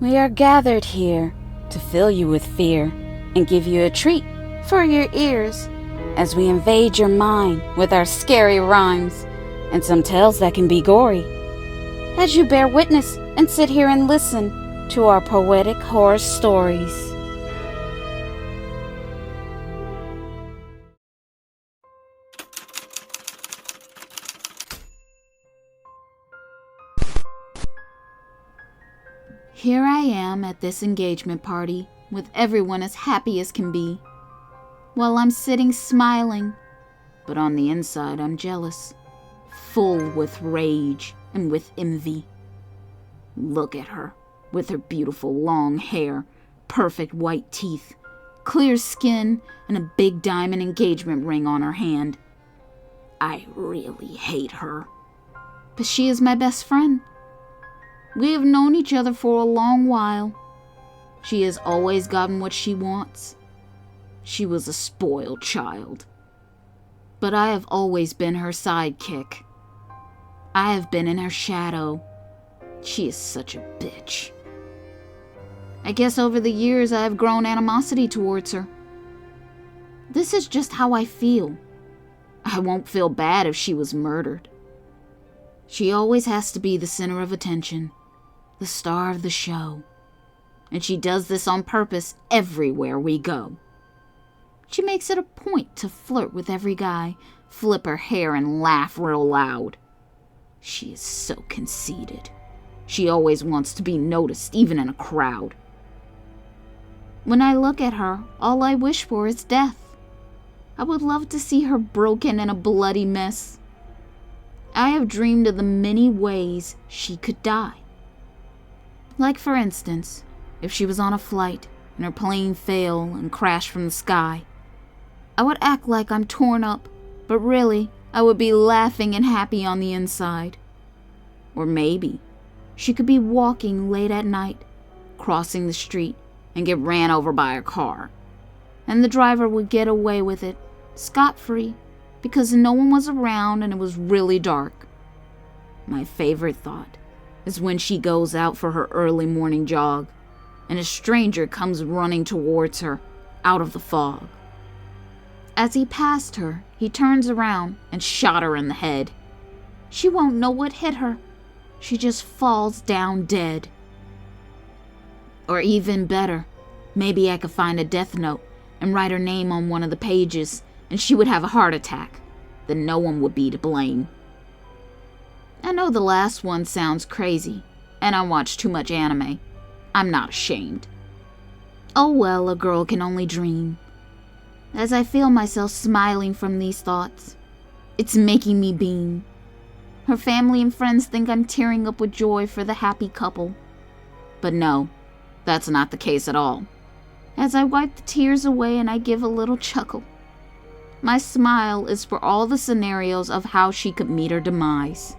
We are gathered here to fill you with fear and give you a treat for your ears as we invade your mind with our scary rhymes and some tales that can be gory. As you bear witness and sit here and listen to our poetic horror stories. Here I am at this engagement party with everyone as happy as can be, while I'm sitting smiling, but on the inside I'm jealous, full with rage and with envy. Look at her, with her beautiful long hair, perfect white teeth, clear skin, and a big diamond engagement ring on her hand. I really hate her. But she is my best friend. We have known each other for a long while. She has always gotten what she wants. She was a spoiled child. But I have always been her sidekick. I have been in her shadow. She is such a bitch. I guess over the years I have grown animosity towards her. This is just how I feel. I won't feel bad if she was murdered. She always has to be the center of attention, the star of the show. And she does this on purpose everywhere we go. She makes it a point to flirt with every guy, flip her hair, and laugh real loud. She is so conceited. She always wants to be noticed, even in a crowd. When I look at her, all I wish for is death. I would love to see her broken and a bloody mess. I have dreamed of the many ways she could die. Like, for instance, if she was on a flight and her plane failed and crashed from the sky, I would act like I'm torn up, but really, I would be laughing and happy on the inside. Or maybe she could be walking late at night, crossing the street, and get ran over by a car. And the driver would get away with it, scot-free, because no one was around and it was really dark. My favorite thought is when she goes out for her early morning jog, and a stranger comes running towards her out of the fog. As he passed her, he turns around and shot her in the head. She won't know what hit her. She just falls down dead. Or even better, maybe I could find a death note and write her name on one of the pages, and she would have a heart attack. Then no one would be to blame. I know the last one sounds crazy, and I watch too much anime. I'm not ashamed. Oh well, a girl can only dream. As I feel myself smiling from these thoughts, it's making me beam. Her family and friends think I'm tearing up with joy for the happy couple. But no, that's not the case at all. As I wipe the tears away and I give a little chuckle, my smile is for all the scenarios of how she could meet her demise.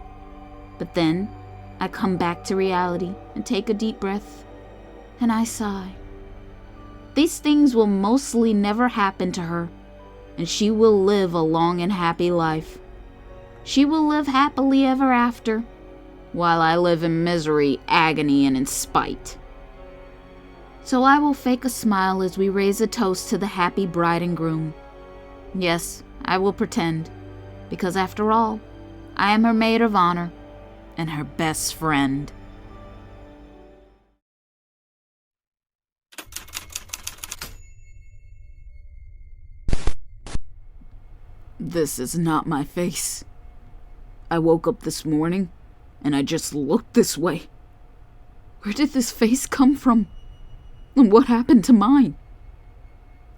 But then, I come back to reality and take a deep breath, and I sigh. These things will mostly never happen to her, and she will live a long and happy life. She will live happily ever after, while I live in misery, agony, and in spite. So I will fake a smile as we raise a toast to the happy bride and groom. Yes, I will pretend, because after all, I am her maid of honor and her best friend. This is not my face. I woke up this morning, and I just looked this way. Where did this face come from? And what happened to mine?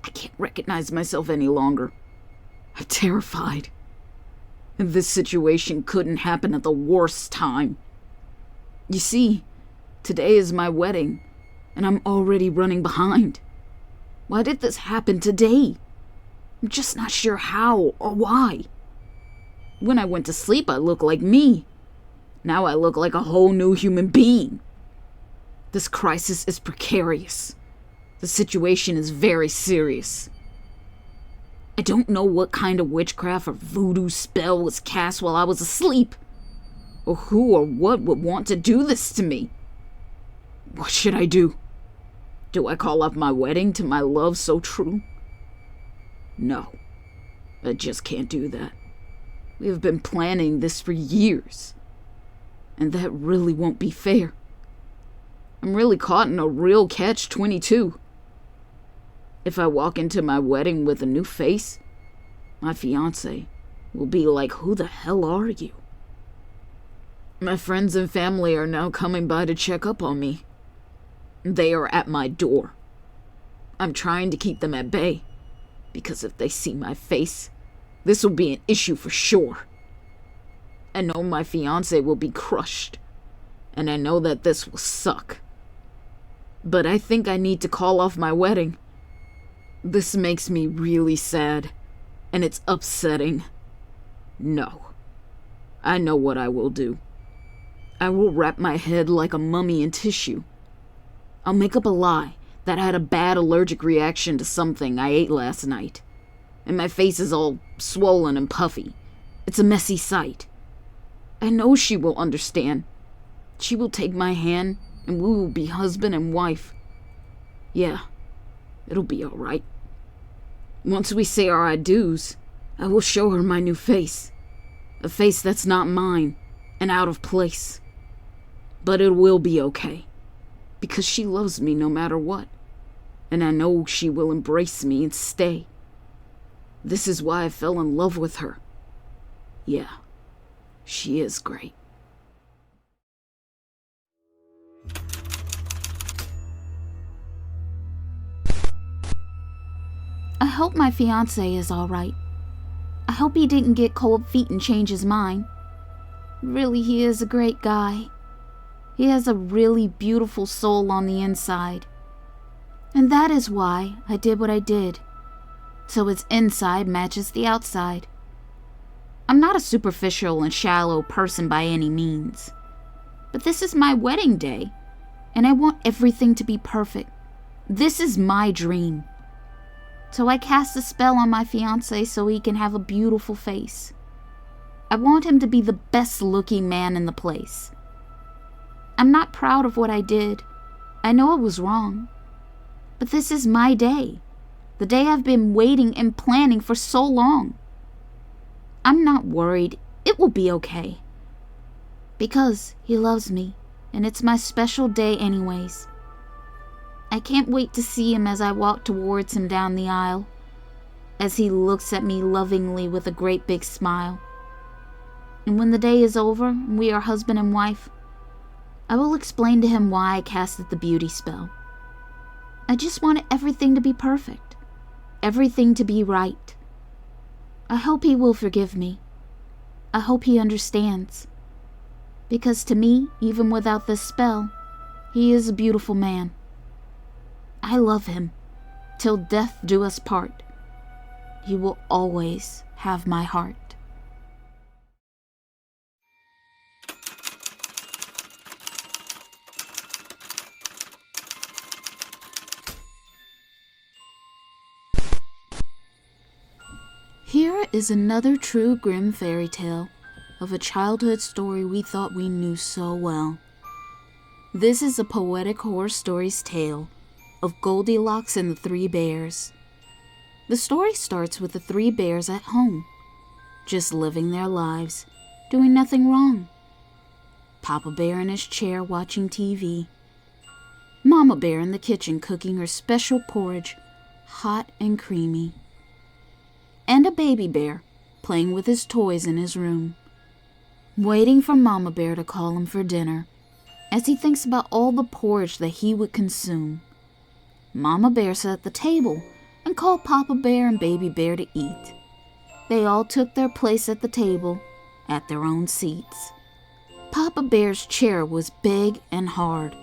I can't recognize myself any longer. I'm terrified. And this situation couldn't happen at the worst time. You see, today is my wedding, and I'm already running behind. Why did this happen today? I'm just not sure how or why. When I went to sleep, I looked like me. Now I look like a whole new human being. This crisis is precarious. The situation is very serious. I don't know what kind of witchcraft or voodoo spell was cast while I was asleep, or who or what would want to do this to me. What should I do? Do I call off my wedding to my love so true? No, I just can't do that. We have been planning this for years, and that really won't be fair. I'm really caught in a real catch-22. If I walk into my wedding with a new face, my fiancé will be like, who the hell are you? My friends and family are now coming by to check up on me. They are at my door. I'm trying to keep them at bay, because if they see my face, this will be an issue for sure. I know my fiancé will be crushed, and I know that this will suck. But I think I need to call off my wedding. This makes me really sad, and it's upsetting. No. I know what I will do. I will wrap my head like a mummy in tissue. I'll make up a lie that I had a bad allergic reaction to something I ate last night, and my face is all swollen and puffy. It's a messy sight. I know she will understand. She will take my hand, and we will be husband and wife. Yeah, it'll be all right. Once we say our adieus, I will show her my new face. A face that's not mine and out of place. But it will be okay, because she loves me no matter what, and I know she will embrace me and stay. This is why I fell in love with her. Yeah, she is great. I hope my fiancé is all right. I hope he didn't get cold feet and change his mind. Really, he is a great guy. He has a really beautiful soul on the inside. And that is why I did what I did. So his inside matches the outside. I'm not a superficial and shallow person by any means. But this is my wedding day, and I want everything to be perfect. This is my dream. So I cast a spell on my fiancé so he can have a beautiful face. I want him to be the best looking man in the place. I'm not proud of what I did. I know it was wrong. But this is my day. The day I've been waiting and planning for so long. I'm not worried. It will be okay. Because he loves me, and it's my special day anyways. I can't wait to see him as I walk towards him down the aisle, as he looks at me lovingly with a great big smile. And when the day is over and we are husband and wife, I will explain to him why I casted the beauty spell. I just wanted everything to be perfect, everything to be right. I hope he will forgive me. I hope he understands. Because to me, even without this spell, he is a beautiful man. I love him, till death do us part. He will always have my heart. Here is another true grim fairy tale of a childhood story we thought we knew so well. This is a Poetic Horror Stories tale of Goldilocks and the Three Bears. The story starts with the three bears at home, just living their lives, doing nothing wrong. Papa Bear in his chair watching TV. Mama Bear in the kitchen cooking her special porridge, hot and creamy. And a baby bear playing with his toys in his room, waiting for Mama Bear to call him for dinner, as he thinks about all the porridge that he would consume. Mama Bear set the table and called Papa Bear and Baby Bear to eat. They all took their place at the table, at their own seats. Papa Bear's chair was big and hard.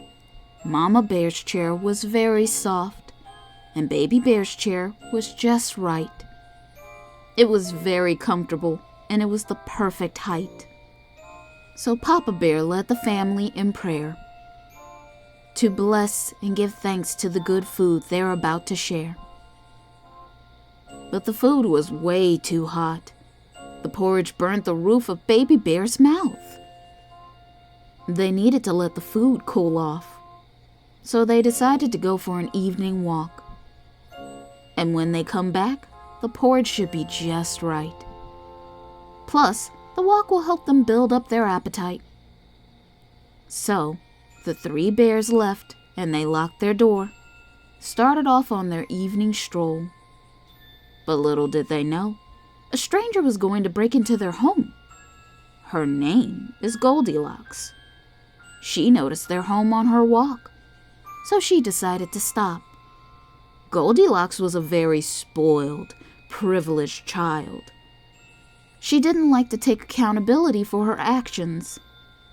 Mama Bear's chair was very soft, and Baby Bear's chair was just right. It was very comfortable, and it was the perfect height. So Papa Bear led the family in prayer to bless and give thanks to the good food they're about to share. But the food was way too hot. The porridge burnt the roof of Baby Bear's mouth. They needed to let the food cool off. so they decided to go for an evening walk. And when they come back, the porridge should be just right. Plus, the walk will help them build up their appetite. So, the three bears left and they locked their door, started off on their evening stroll. But little did they know, a stranger was going to break into their home. Her name is Goldilocks. She noticed their home on her walk, so she decided to stop. Goldilocks was a very spoiled, privileged child. She didn't like to take accountability for her actions,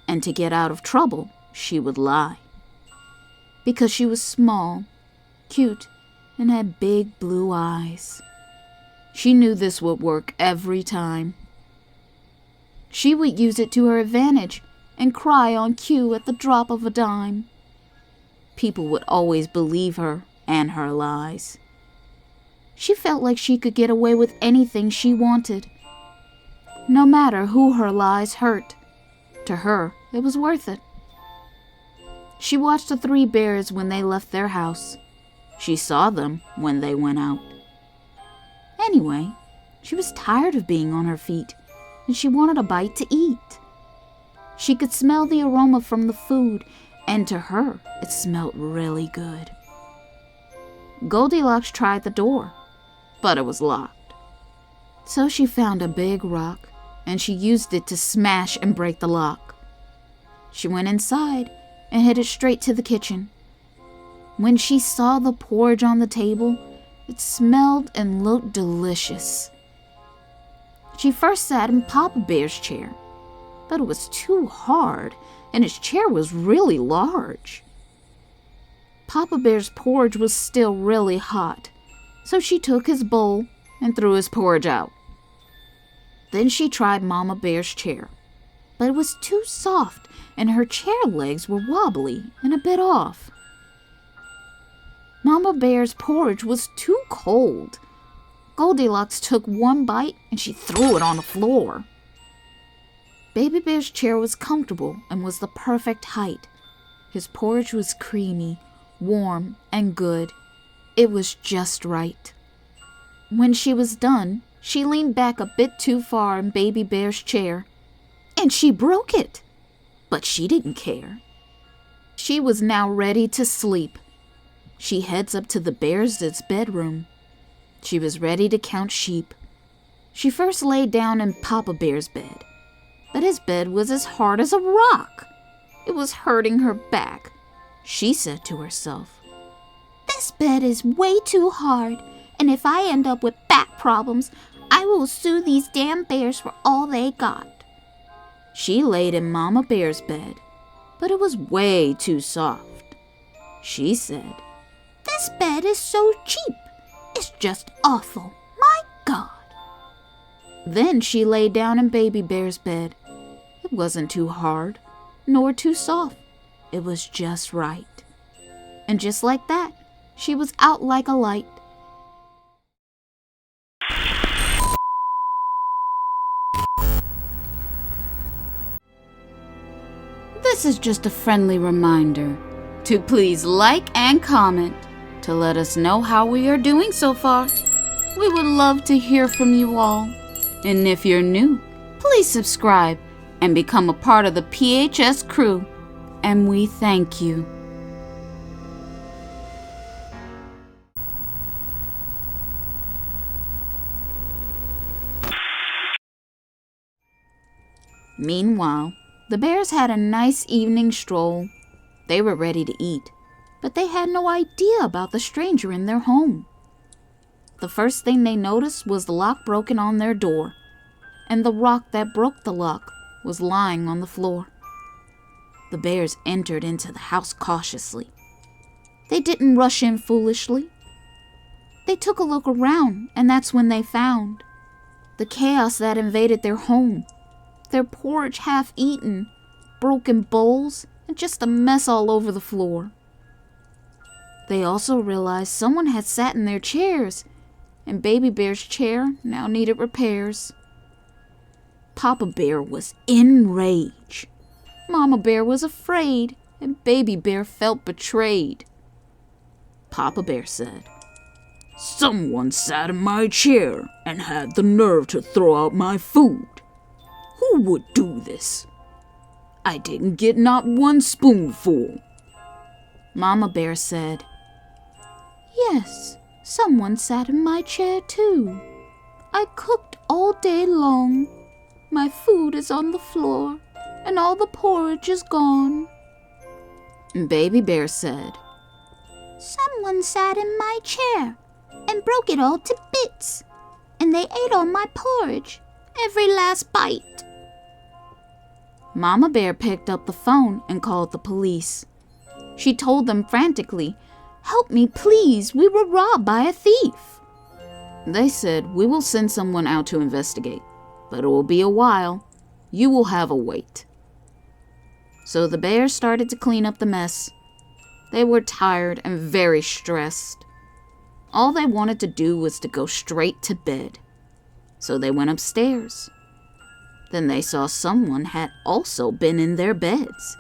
and to get out of trouble, she would lie. Because she was small, cute, and had big blue eyes. She knew this would work every time. She would use it to her advantage and cry on cue at the drop of a dime. People would always believe her and her lies. She felt like she could get away with anything she wanted, no matter who her lies hurt. To her, it was worth it. She watched the three bears when they left their house. She saw them when they went out. Anyway, she was tired of being on her feet, and she wanted a bite to eat. She could smell the aroma from the food, and to her, it smelled really good. Goldilocks tried the door, but it was locked. So she found a big rock, and she used it to smash and break the lock. She went inside and headed straight to the kitchen. When she saw the porridge on the table, it smelled and looked delicious. She first sat in Papa Bear's chair, but it was too hard, and his chair was really large. Papa Bear's porridge was still really hot, so she took his bowl and threw his porridge out. Then she tried Mama Bear's chair, but it was too soft, and her chair legs were wobbly and a bit off. Mama Bear's porridge was too cold. Goldilocks took one bite and she threw it on the floor. Baby Bear's chair was comfortable and was the perfect height. His porridge was creamy, warm, and good. It was just right. When she was done, she leaned back a bit too far in Baby Bear's chair, and she broke it. But she didn't care. She was now ready to sleep. She heads up to the bears' bedroom. She was ready to count sheep. She first laid down in Papa Bear's bed, but his bed was as hard as a rock. It was hurting her back. She said to herself, "This bed is way too hard, and if I end up with back problems, I will sue these damn bears for all they got." She laid in Mama Bear's bed, but it was way too soft. She said, "This bed is so cheap. It's just awful. My God." Then she lay down in Baby Bear's bed. It wasn't too hard, nor too soft. It was just right. And just like that, she was out like a light. This is just a friendly reminder to please like and comment to let us know how we are doing so far. We would love to hear from you all. And if you're new, please subscribe and become a part of the PHS crew. And we thank you. Meanwhile, the bears had a nice evening stroll. They were ready to eat, but they had no idea about the stranger in their home. The first thing they noticed was the lock broken on their door, and the rock that broke the lock was lying on the floor. The bears entered into the house cautiously. They didn't rush in foolishly. They took a look around, and that's when they found the chaos that invaded their home. Their porridge half eaten, broken bowls, and just a mess all over the floor. They also realized someone had sat in their chairs, and Baby Bear's chair now needed repairs. Papa Bear was enraged. Mama Bear was afraid, and Baby Bear felt betrayed. Papa Bear said, "Someone sat in my chair and had the nerve to throw out my food. Who would do this? I didn't get not one spoonful." Mama Bear said, "Yes, someone sat in my chair too. I cooked all day long. My food is on the floor, and all the porridge is gone." Baby Bear said, "Someone sat in my chair and broke it all to bits, and they ate all my porridge, every last bite." Mama Bear picked up the phone and called the police. She told them frantically, "Help me, please, we were robbed by a thief." They said, "We will send someone out to investigate, but it will be a while. You will have a wait." So the bears started to clean up the mess. They were tired and very stressed. All they wanted to do was to go straight to bed. So they went upstairs. Then they saw someone had also been in their beds.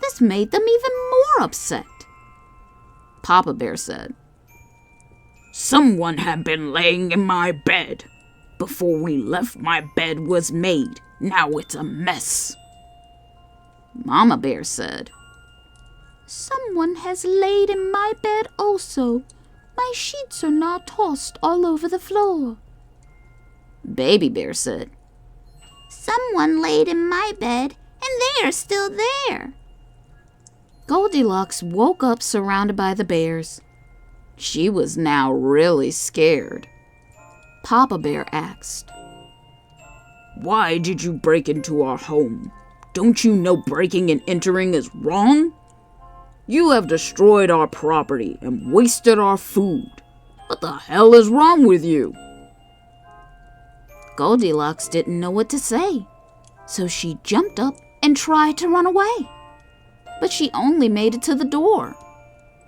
This made them even more upset. Papa Bear said, "Someone had been laying in my bed. Before we left, my bed was made. Now it's a mess." Mama Bear said, "Someone has laid in my bed also. My sheets are now tossed all over the floor." Baby Bear said, "Someone laid in my bed, and they are still there." Goldilocks woke up surrounded by the bears. She was now really scared. Papa Bear asked, "Why did you break into our home? Don't you know breaking and entering is wrong? You have destroyed our property and wasted our food. What the hell is wrong with you?" Goldilocks didn't know what to say, so she jumped up and tried to run away. But she only made it to the door,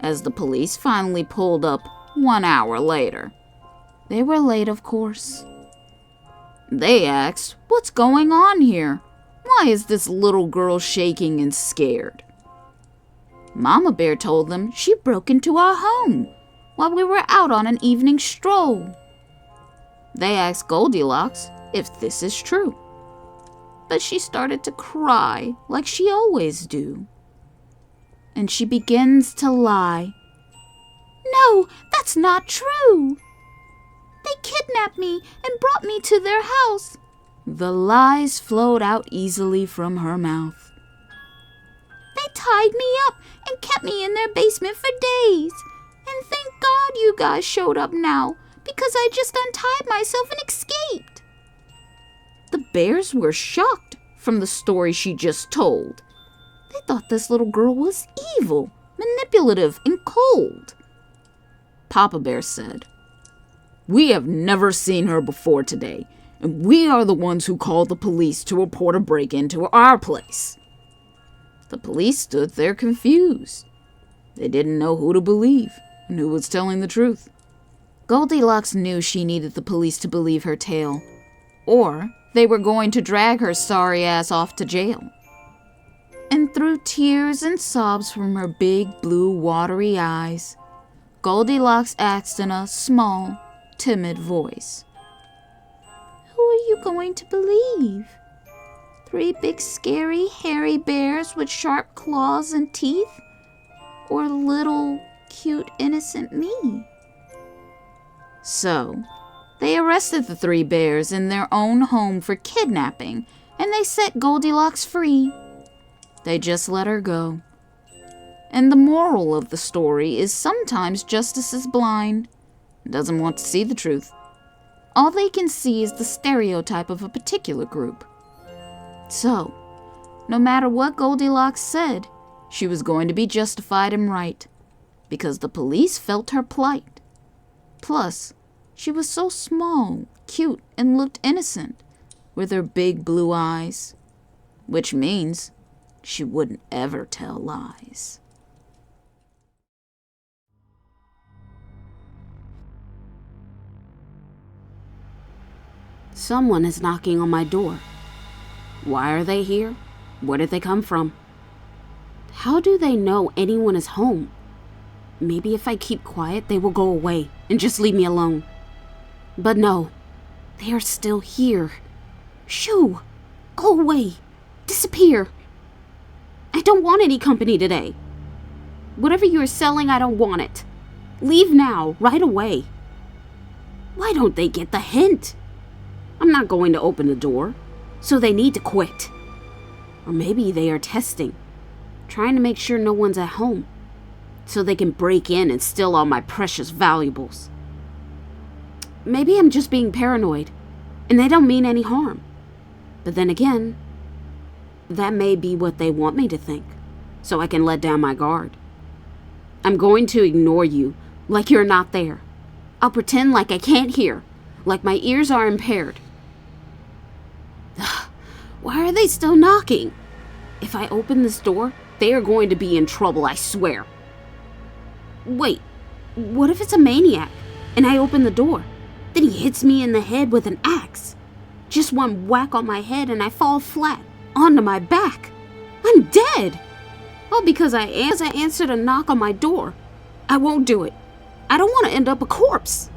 as the police finally pulled up 1 hour later. They were late, of course. They asked, "What's going on here? Why is this little girl shaking and scared?" Mama Bear told them she broke into our home while we were out on an evening stroll. They asked Goldilocks if this is true, but she started to cry like she always do. And she begins to lie. "No, that's not true. They kidnapped me and brought me to their house." The lies flowed out easily from her mouth. "They tied me up and kept me in their basement for days. And thank God you guys showed up now, because I just untied myself and escaped." The bears were shocked from the story she just told. They thought this little girl was evil, manipulative, and cold. Papa Bear said, "We have never seen her before today, and we are the ones who called the police to report a break-in to our place." The police stood there confused. They didn't know who to believe and who was telling the truth. Goldilocks knew she needed the police to believe her tale, or they were going to drag her sorry ass off to jail. And through tears and sobs from her big blue watery eyes, Goldilocks asked in a small, timid voice, "Who are you going to believe? 3 big scary hairy bears with sharp claws and teeth? Or little cute innocent me?" So, they arrested the 3 bears in their own home for kidnapping, and they set Goldilocks free. They just let her go. And the moral of the story is sometimes justice is blind, doesn't want to see the truth. All they can see is the stereotype of a particular group. So, no matter what Goldilocks said, she was going to be justified and right, because the police felt her plight. Plus, she was so small, cute, and looked innocent, with her big blue eyes, which means she wouldn't ever tell lies. Someone is knocking on my door. Why are they here? Where did they come from? How do they know anyone is home? Maybe if I keep quiet, they will go away and just leave me alone. But no, they are still here. Shoo! Go away! Disappear! I don't want any company today. Whatever you are selling, I don't want it. Leave now, right away. Why don't they get the hint? I'm not going to open the door, so they need to quit. Or maybe they are testing, trying to make sure no one's at home, so they can break in and steal all my precious valuables. Maybe I'm just being paranoid, and they don't mean any harm. But then again, that may be what they want me to think, so I can let down my guard. I'm going to ignore you like you're not there. I'll pretend like I can't hear, like my ears are impaired. Why are they still knocking? If I open this door, they are going to be in trouble, I swear. Wait, what if it's a maniac and I open the door? Then he hits me in the head with an axe. Just one whack on my head and I fall flat onto my back. I'm dead. All because I answered a knock on my door. I won't do it. I don't want to end up a corpse.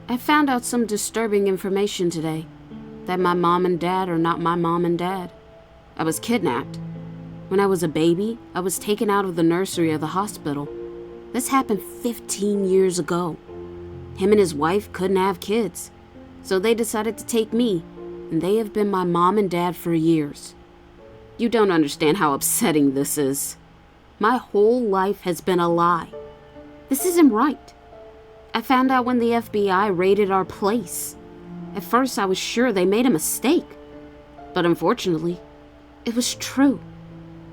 I found out some disturbing information today. That my mom and dad are not my mom and dad. I was kidnapped. When I was a baby, I was taken out of the nursery of the hospital. This happened 15 years ago. Him and his wife couldn't have kids, so they decided to take me, and they have been my mom and dad for years. You don't understand how upsetting this is. My whole life has been a lie. This isn't right. I found out when the FBI raided our place. At first, I was sure they made a mistake, but unfortunately, it was true.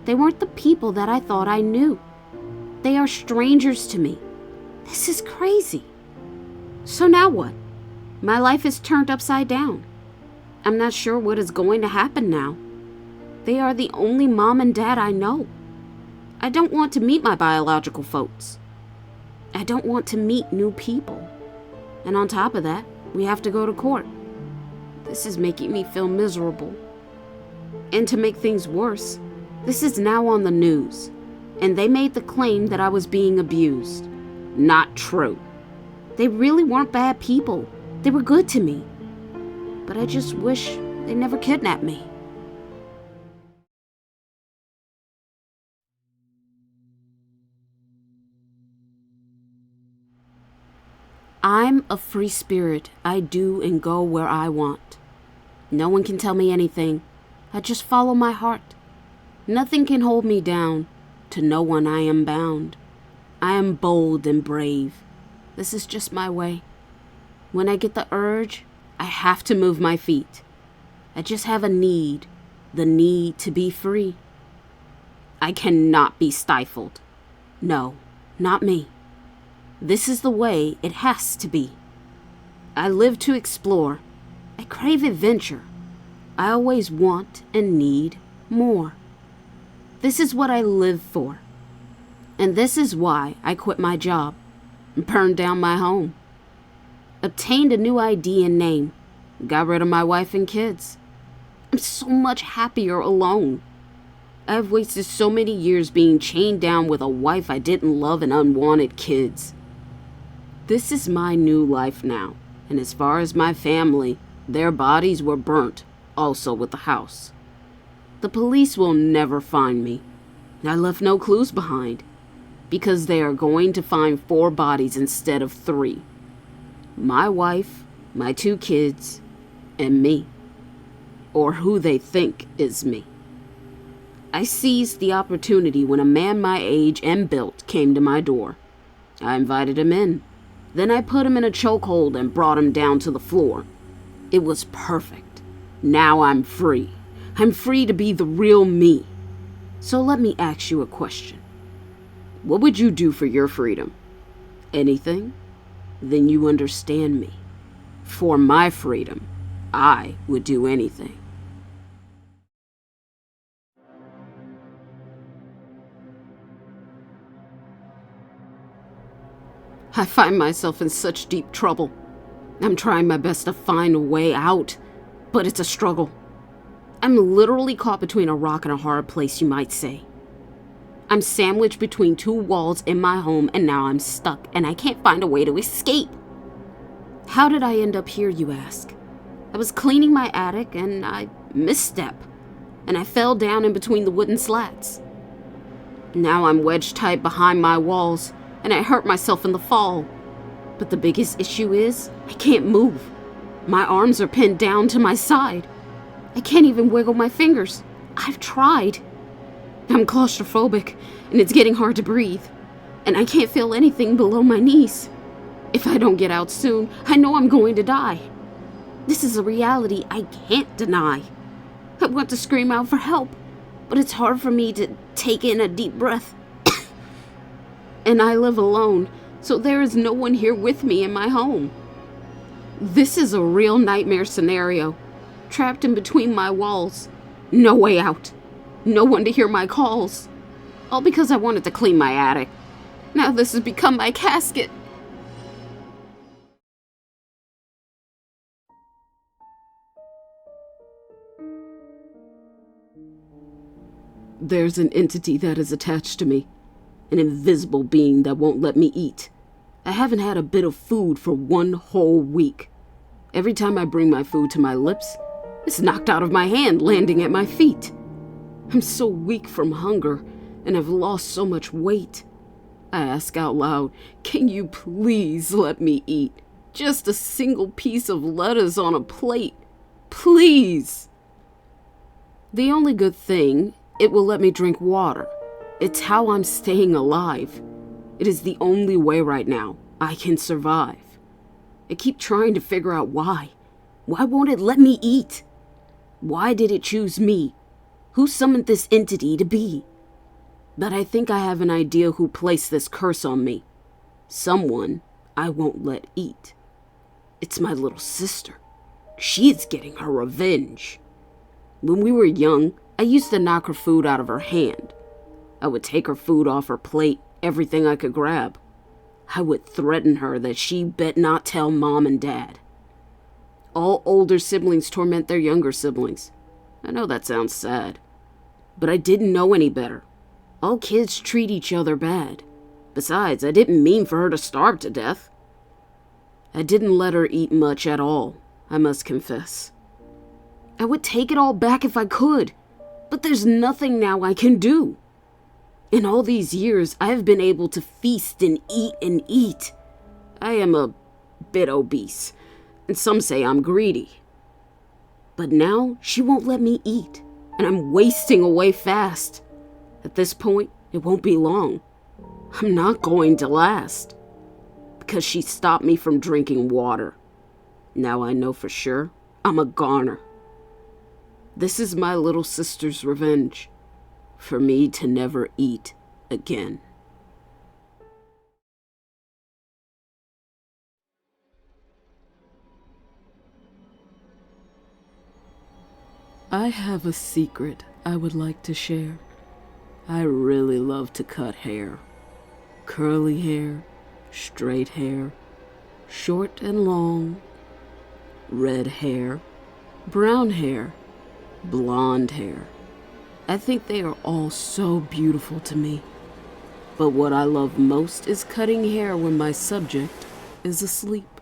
They weren't the people that I thought I knew. They are strangers to me. This is crazy. So now what? My life is turned upside down. I'm not sure what is going to happen now. They are the only mom and dad I know. I don't want to meet my biological folks. I don't want to meet new people. And on top of that, we have to go to court. This is making me feel miserable. And to make things worse, this is now on the news, and they made the claim that I was being abused. Not true. They really weren't bad people. They were good to me. But I just wish they never kidnapped me. I'm a free spirit. I do and go where I want. No one can tell me anything. I just follow my heart. Nothing can hold me down. To no one I am bound. I am bold and brave. This is just my way. When I get the urge, I have to move my feet. I just have a need. The need to be free. I cannot be stifled. No, not me. This is the way it has to be. I live to explore. I crave adventure. I always want and need more. This is what I live for. And this is why I quit my job and burned down my home. Obtained a new ID and name. Got rid of my wife and kids. I'm so much happier alone. I've wasted so many years being chained down with a wife I didn't love and unwanted kids. This is my new life now, and as far as my family, their bodies were burnt, also with the house. The police will never find me. I left no clues behind, because they are going to find 4 bodies instead of 3. My wife, my 2 kids, and me. Or who they think is me. I seized the opportunity when a man my age and built came to my door. I invited him in. Then I put him in a chokehold and brought him down to the floor. It was perfect. Now I'm free. I'm free to be the real me. So let me ask you a question. What would you do for your freedom? Anything? Then you understand me. For my freedom, I would do anything. I find myself in such deep trouble. I'm trying my best to find a way out, but it's a struggle. I'm literally caught between a rock and a hard place, you might say. I'm sandwiched between two walls in my home, and now I'm stuck, and I can't find a way to escape. How did I end up here, you ask? I was cleaning my attic, and I misstep, and I fell down in between the wooden slats. Now I'm wedged tight behind my walls, and I hurt myself in the fall. But the biggest issue is, I can't move. My arms are pinned down to my side. I can't even wiggle my fingers. I've tried. I'm claustrophobic, and it's getting hard to breathe. And I can't feel anything below my knees. If I don't get out soon, I know I'm going to die. This is a reality I can't deny. I want to scream out for help, but it's hard for me to take in a deep breath. And I live alone, so there is no one here with me in my home. This is a real nightmare scenario. Trapped in between my walls. No way out. No one to hear my calls. All because I wanted to clean my attic. Now this has become my casket. There's an entity that is attached to me. An invisible being that won't let me eat. I haven't had a bit of food for 1 whole week. Every time I bring my food to my lips, it's knocked out of my hand, landing at my feet. I'm so weak from hunger, and I've lost so much weight. I ask out loud, can you please let me eat? Just a single piece of lettuce on a plate. Please! The only good thing, it will let me drink water. It's how I'm staying alive. It is the only way right now I can survive. I keep trying to figure out why. Why won't it let me eat? Why did it choose me? Who summoned this entity to be? But I think I have an idea who placed this curse on me. Someone I won't let eat. It's my little sister. She's getting her revenge. When we were young, I used to knock her food out of her hand. I would take her food off her plate, everything I could grab. I would threaten her that she bet not tell mom and dad. All older siblings torment their younger siblings. I know that sounds sad, but I didn't know any better. All kids treat each other bad. Besides, I didn't mean for her to starve to death. I didn't let her eat much at all, I must confess. I would take it all back if I could, but there's nothing now I can do. In all these years, I have been able to feast and eat and eat. I am a bit obese, and some say I'm greedy. But now, she won't let me eat, and I'm wasting away fast. At this point, it won't be long. I'm not going to last. Because she stopped me from drinking water. Now I know for sure I'm a goner. This is my little sister's revenge. For me to never eat again. I have a secret I would like to share. I really love to cut hair. Curly hair, straight hair, short and long, red hair, brown hair, blonde hair. I think they are all so beautiful to me. But what I love most is cutting hair when my subject is asleep.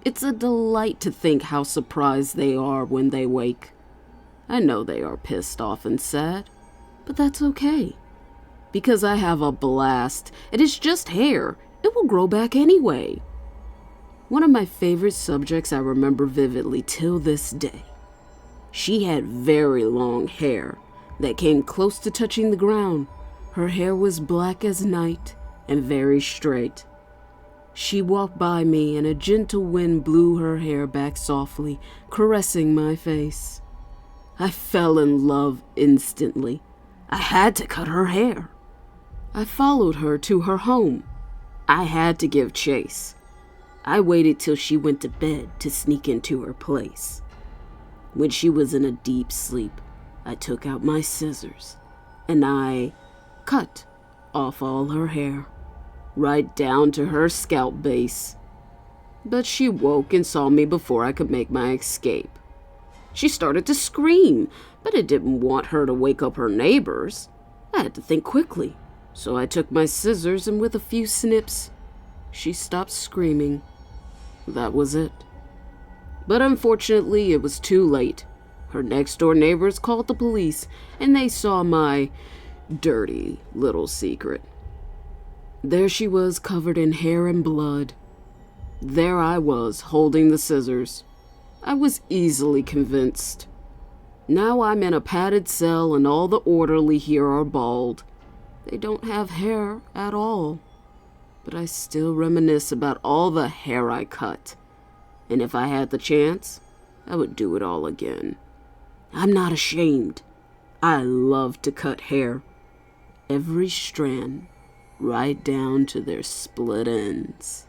It's a delight to think how surprised they are when they wake. I know they are pissed off and sad, but that's okay. Because I have a blast. It is just hair. It will grow back anyway. One of my favorite subjects I remember vividly till this day. She had very long hair that came close to touching the ground. Her hair was black as night and very straight. She walked by me and a gentle wind blew her hair back softly, caressing my face. I fell in love instantly. I had to cut her hair. I followed her to her home. I had to give chase. I waited till she went to bed to sneak into her place. When she was in a deep sleep, I took out my scissors and I cut off all her hair, right down to her scalp base. but she woke and saw me before I could make my escape. She started to scream, but I didn't want her to wake up her neighbors. I had to think quickly, so I took my scissors and with a few snips, she stopped screaming. That was it. But unfortunately, it was too late. Her next-door neighbors called the police, and they saw my dirty little secret. There she was, covered in hair and blood. There I was, holding the scissors. I was easily convinced. Now I'm in a padded cell, and all the orderly here are bald. They don't have hair at all. But I still reminisce about all the hair I cut. And if I had the chance, I would do it all again. I'm not ashamed. I love to cut hair. Every strand, right down to their split ends.